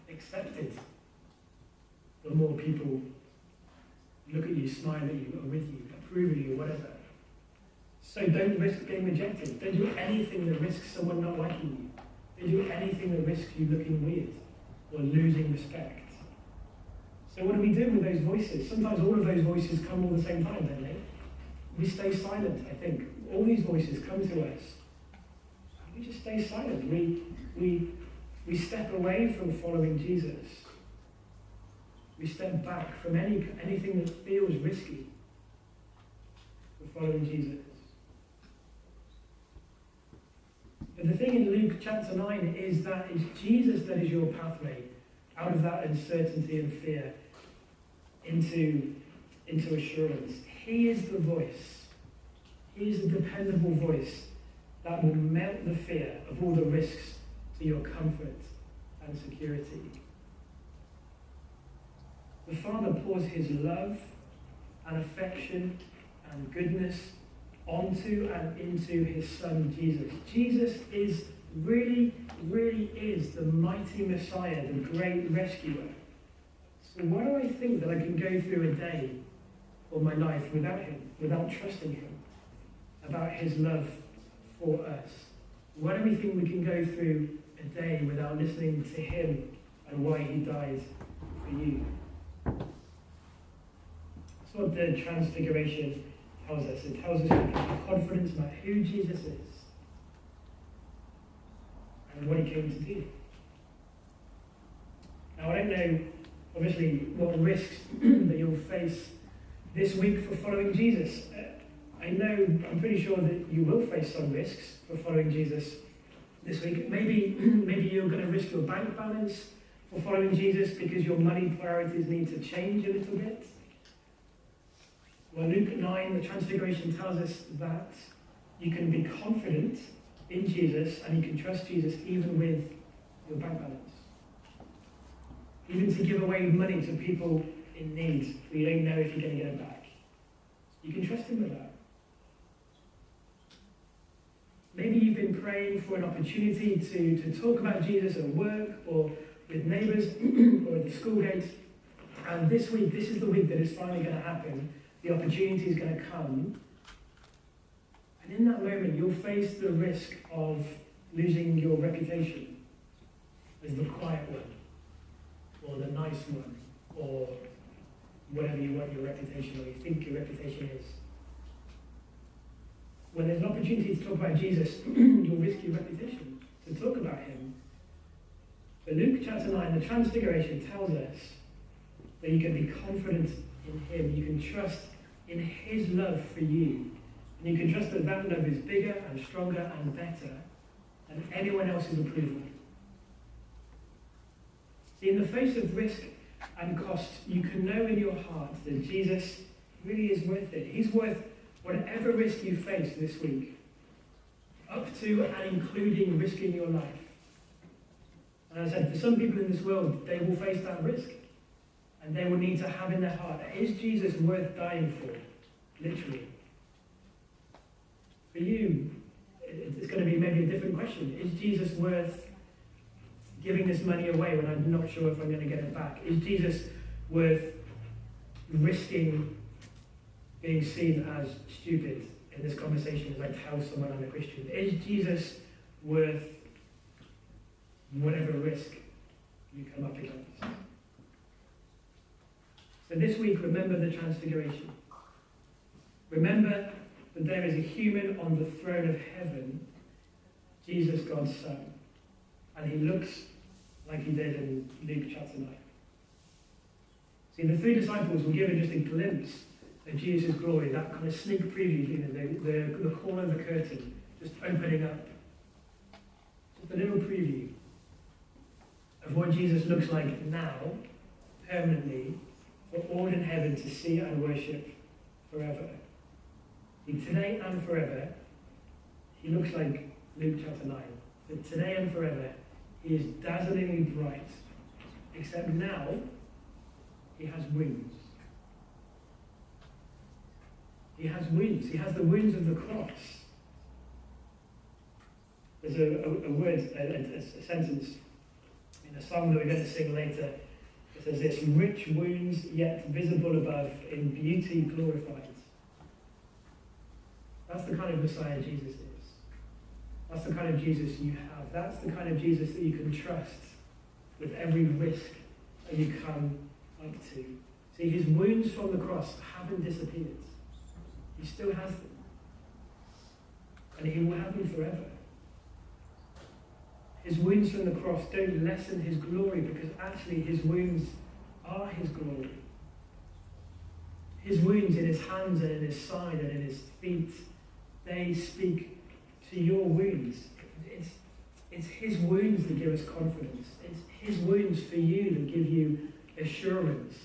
accepted the more people look at you, smile at you, are with you, approve of you, whatever. So don't risk being rejected. Don't do anything that risks someone not liking you. They do anything that risks you looking weird or losing respect. So what do we do with those voices? Sometimes all of those voices come all at the same time, don't they? We stay silent, I think. All these voices come to us. We just stay silent. We step away from following Jesus. We step back from anything that feels risky for following Jesus. But the thing in Luke chapter 9 is that it's Jesus that is your pathway out of that uncertainty and fear into assurance. He is the voice. He is a dependable voice that will melt the fear of all the risks to your comfort and security. The Father pours his love and affection and goodness onto and into his Son, Jesus. Jesus is really is the mighty Messiah, the great rescuer. So why do I think that I can go through a day or my life without him, without trusting him, about his love for us? Why do we think we can go through a day without listening to him and why he died for you? That's what the Transfiguration tells us. It tells us we can have confidence about who Jesus is and what he came to do. Now, I don't know, obviously, what risks that you'll face this week for following Jesus. I'm pretty sure that you will face some risks for following Jesus this week. Maybe you're going to risk your bank balance for following Jesus because your money priorities need to change a little bit. Well, Luke 9, the Transfiguration tells us that you can be confident in Jesus and you can trust Jesus even with your bank balance. Even to give away money to people in need who you don't know if you're going to get it back. You can trust him with that. Maybe you've been praying for an opportunity to talk about Jesus at work or with neighbours or at the school gate. And this week, this is the week that it's finally going to happen. The opportunity is going to come. And in that moment, you'll face the risk of losing your reputation as the quiet one, or the nice one, or whatever you want your reputation, or you think your reputation is. When there's an opportunity to talk about Jesus, you'll risk your reputation to talk about him. But Luke chapter 9, the Transfiguration tells us that you can be confident in him. You can trust in his love for you. And you can trust that that love is bigger and stronger and better than anyone else's approval. See, in the face of risk and cost, you can know in your heart that Jesus really is worth it. He's worth whatever risk you face this week, up to and including risking your life. And as I said, for some people in this world, they will face that risk. And they will need to have in their heart, is Jesus worth dying for? Literally. For you, it's going to be maybe a different question. Is Jesus worth giving this money away when I'm not sure if I'm going to get it back? Is Jesus worth risking being seen as stupid in this conversation as I tell someone I'm a Christian? Is Jesus worth whatever risk you come up against? So this week, remember the Transfiguration. Remember that there is a human on the throne of heaven, Jesus, God's Son. And he looks like he did in Luke chapter 9. See, the three disciples were given just a glimpse of Jesus' glory, that kind of sneak preview, the corner of the curtain, just opening up. Just a little preview of what Jesus looks like now, permanently, for all in heaven to see and worship forever. Today and forever, he looks like Luke chapter 9. That today and forever, he is dazzlingly bright. Except now, he has wings. He has wings. He has the wings of the cross. There's a word, a sentence in a song that we're going to sing later. It says this: rich wounds yet visible above, in beauty glorified. That's the kind of Messiah Jesus is. That's the kind of Jesus you have. That's the kind of Jesus that you can trust with every risk that you come up to. See, his wounds from the cross haven't disappeared. He still has them. And he will have them forever. His wounds from the cross don't lessen his glory, because actually his wounds are his glory. His wounds in his hands and in his side and in his feet, they speak to your wounds. It's his wounds that give us confidence. It's his wounds for you that give you assurance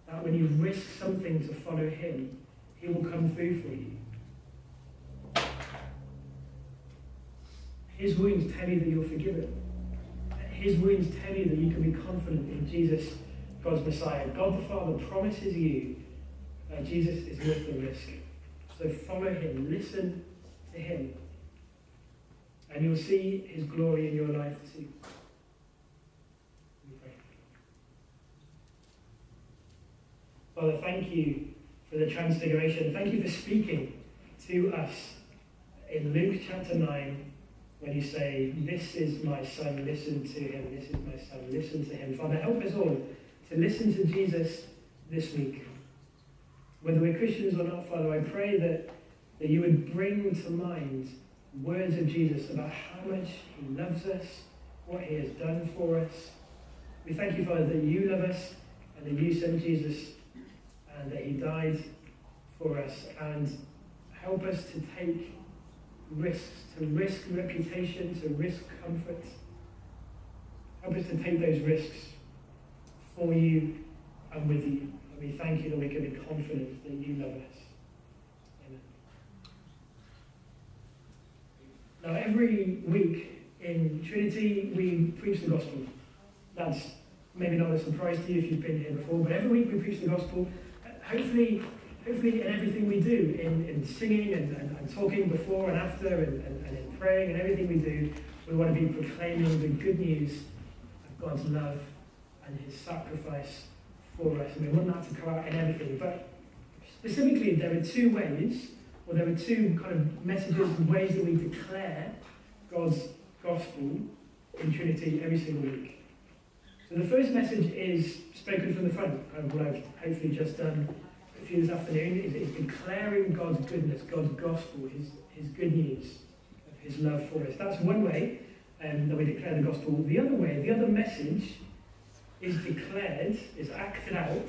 that when you risk something to follow him, he will come through for you. His wounds tell you that you're forgiven. His wounds tell you that you can be confident in Jesus, God's Messiah. God the Father promises you that Jesus is worth the risk. So follow him, listen to him, and you'll see his glory in your life too. Let me pray. Father, thank you for the transfiguration. Thank you for speaking to us in Luke chapter 9, when you say, "This is my son, listen to him. This is my son, listen to him." Father, help us all to listen to Jesus this week. Whether we're Christians or not, Father, I pray that you would bring to mind words of Jesus about how much he loves us, what he has done for us. We thank you, Father, that you love us and that you sent Jesus and that he died for us. And help us to take risks, to risk reputation, to risk comfort. Help us to take those risks for you and with you. And we thank you that we can be confident that you love us. Amen. Now, every week in Trinity, we preach the gospel. That's maybe not a surprise to you if you've been here before, but every week we preach the gospel. Hopefully in everything we do, in singing and talking before and after and in praying and everything we do, we want to be proclaiming the good news of God's love and his sacrifice for us. And we want that to come out in everything. But specifically, there are two ways, or there are two kind of messages and ways that we declare God's gospel in Trinity every single week. So the first message is spoken from the front, kind of what I've hopefully just done a few this afternoon, is declaring God's goodness, God's gospel, his good news of his love for us. That's one way that we declare the gospel. The other way, the other message is declared, is acted out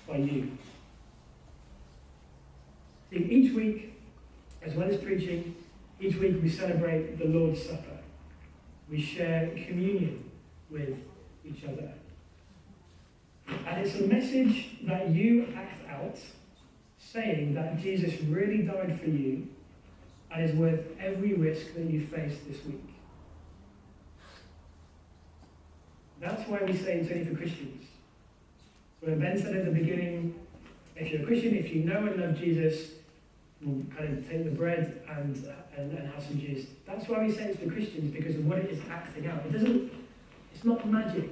by you. See, each week, as well as preaching, each week we celebrate the Lord's Supper. We share communion with each other. And it's a message that you act out, saying that Jesus really died for you and is worth every risk that you face this week. That's why we say it's only for Christians. So when Ben said at the beginning, if you're a Christian, if you know and love Jesus, we'll kind of take the bread and have some juice. That's why we say it's for Christians, because of what it is acting out. It's not magic.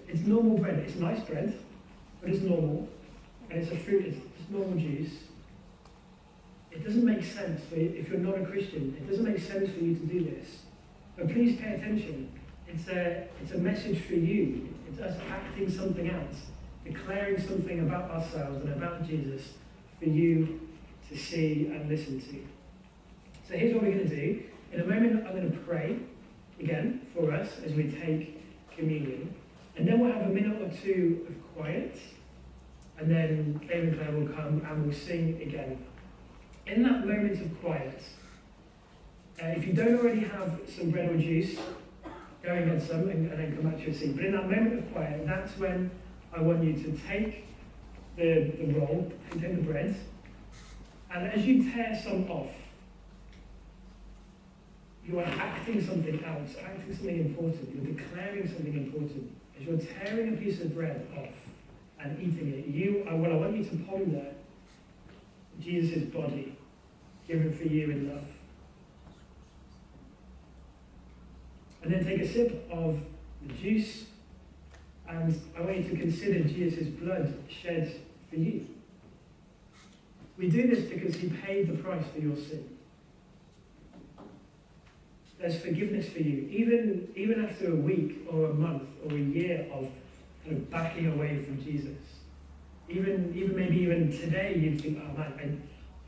It's normal bread. It's nice bread, but it's normal. And it's a fruit. It's normal juice. It doesn't make sense if you're not a Christian. It doesn't make sense for you to do this. But please pay attention. It's a message for you. It's us acting something out, declaring something about ourselves and about Jesus for you to see and listen to. So here's what we're going to do. In a moment, I'm going to pray again for us as we take communion. And then we'll have a minute or two of quiet. And then Dave and Claire will come and we'll sing again. In that moment of quiet, if you don't already have some bread or juice, go and get some and then come back to your seat. But in that moment of quiet, that's when I want you to take the roll, take the bread, and as you tear some off, you are acting something out, acting something important. You're declaring something important. As you're tearing a piece of bread off and eating it, I want you to ponder Jesus' body given for you in love. And then take a sip of the juice, and I want you to consider Jesus' blood shed for you. We do this because he paid the price for your sin. there's forgiveness for you. Even after a week or a month or a year of kind of backing away from Jesus. Even maybe even today you think, oh man,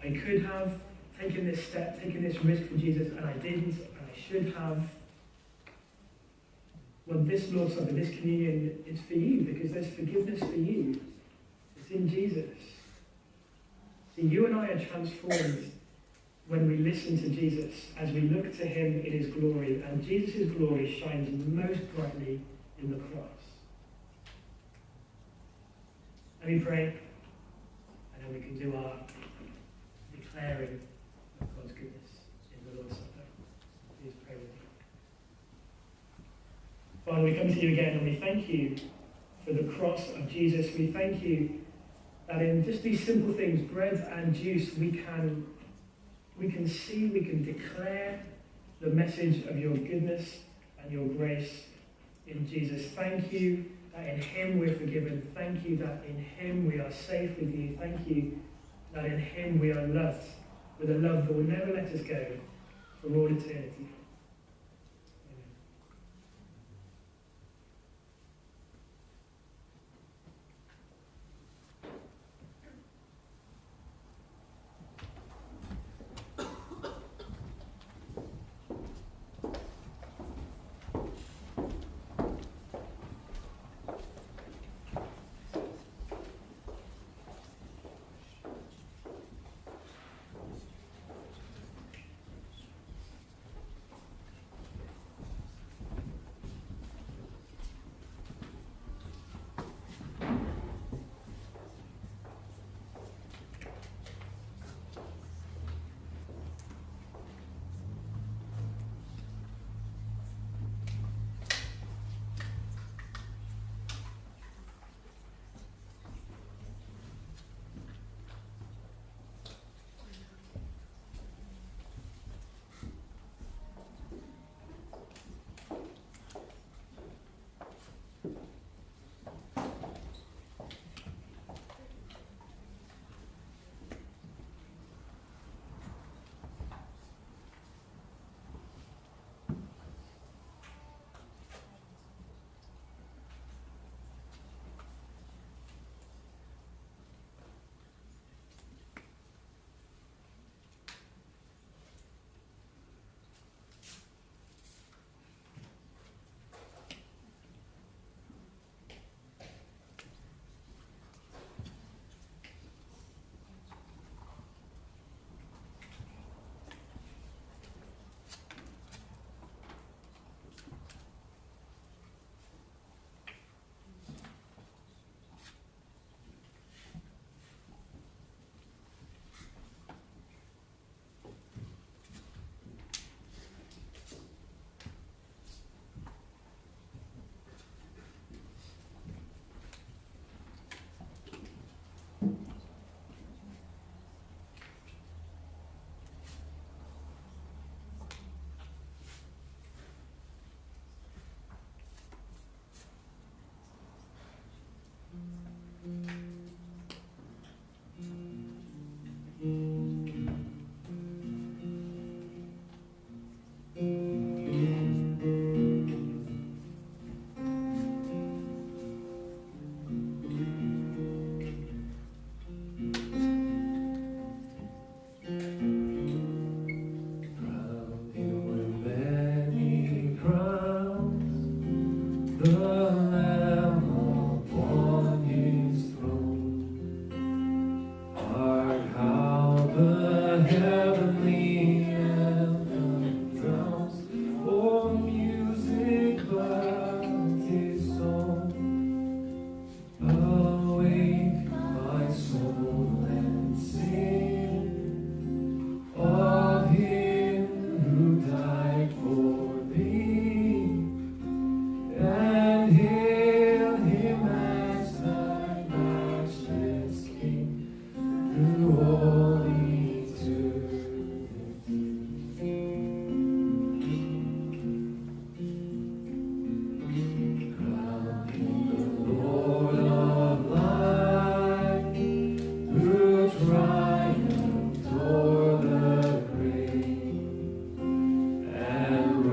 I could have taken this step, taken this risk for Jesus, and I didn't, and I should have. Well, this Lord's Supper, this communion, it's for you because there's forgiveness for you. It's in Jesus. See, you and I are transformed when we listen to Jesus, as we look to him in his glory, and Jesus' glory shines most brightly in the cross. Let me pray, and then we can do our declaring of God's goodness in the Lord's Supper. Please pray with me. Father, we come to you again, and we thank you for the cross of Jesus. We thank you that in just these simple things, bread and juice, we can see, we can declare the message of your goodness and your grace in Jesus. Thank you that in him we're forgiven. Thank you that in him we are safe with you. Thank you that in him we are loved with a love that will never let us go for all eternity. And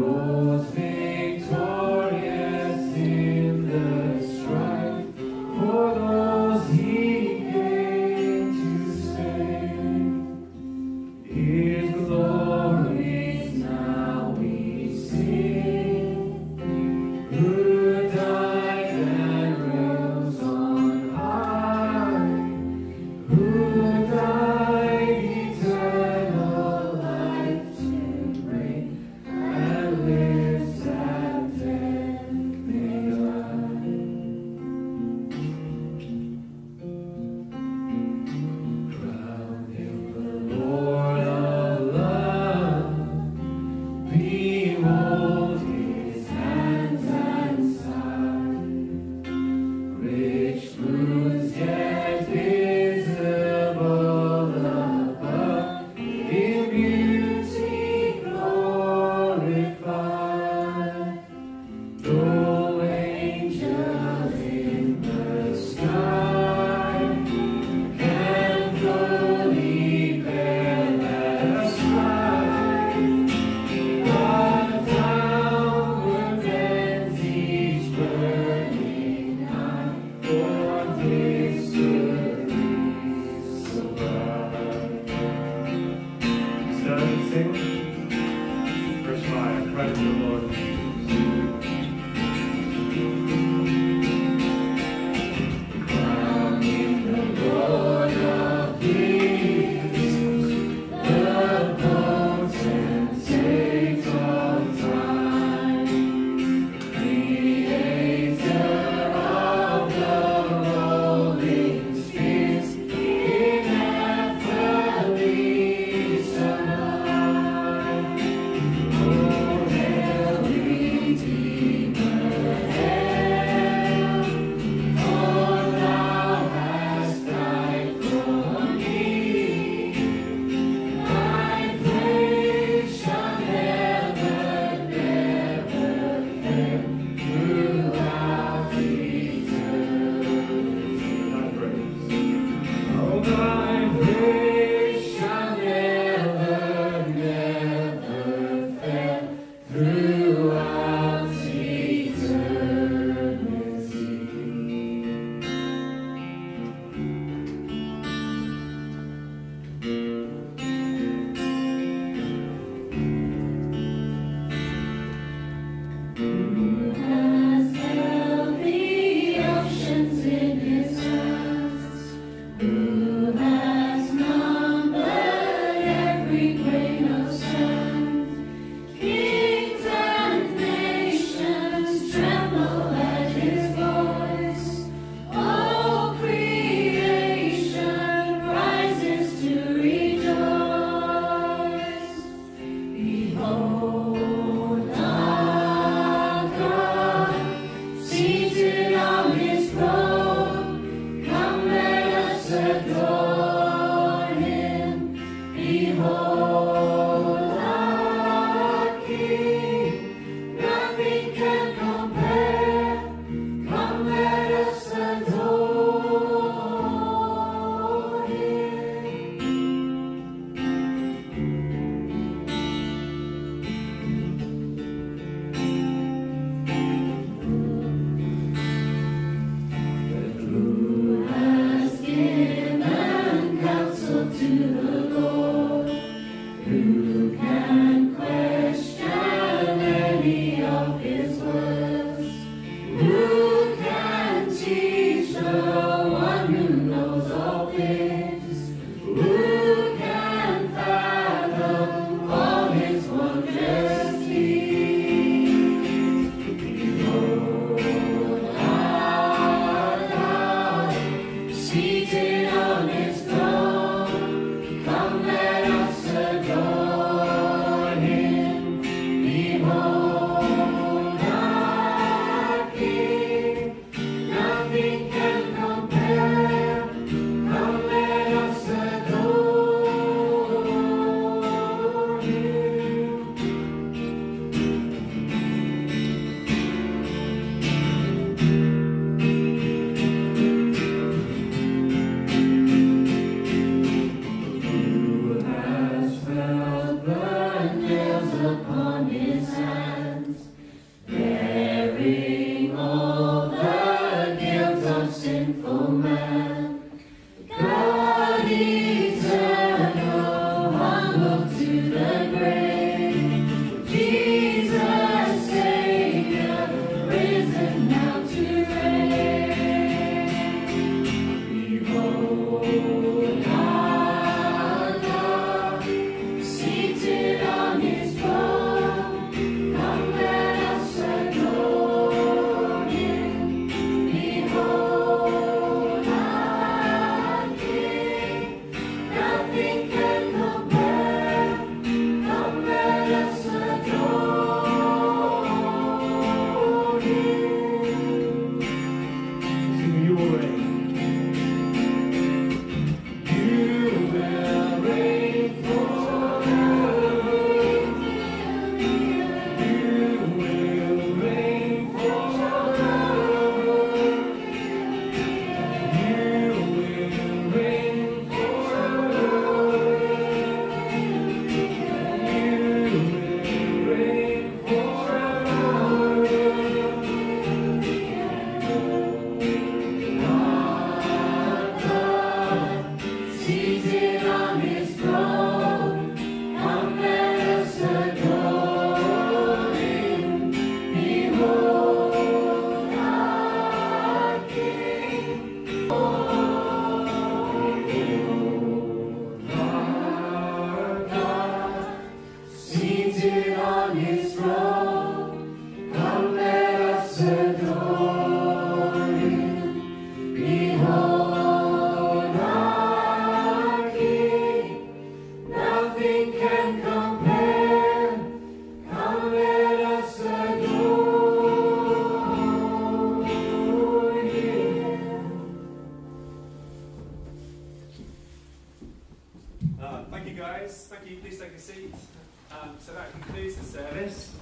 So that concludes the service.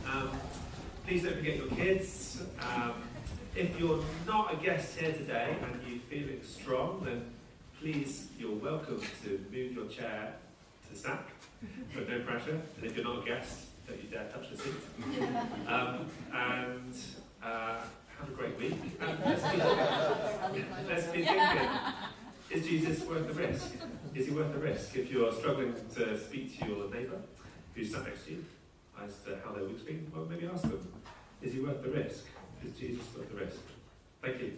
Please don't forget your kids. If you're not a guest here today and you're feeling strong, then please, you're welcome to move your chair to the snack, but no pressure. And if you're not a guest, don't you dare touch the seat. Have a great week. And let's be thinking, is Jesus worth the risk? Is he worth the risk? If you're struggling to speak to your neighbour who's sat next to you as to how their week's been, well, maybe ask them, is he worth the risk? Is Jesus worth the risk? Thank you.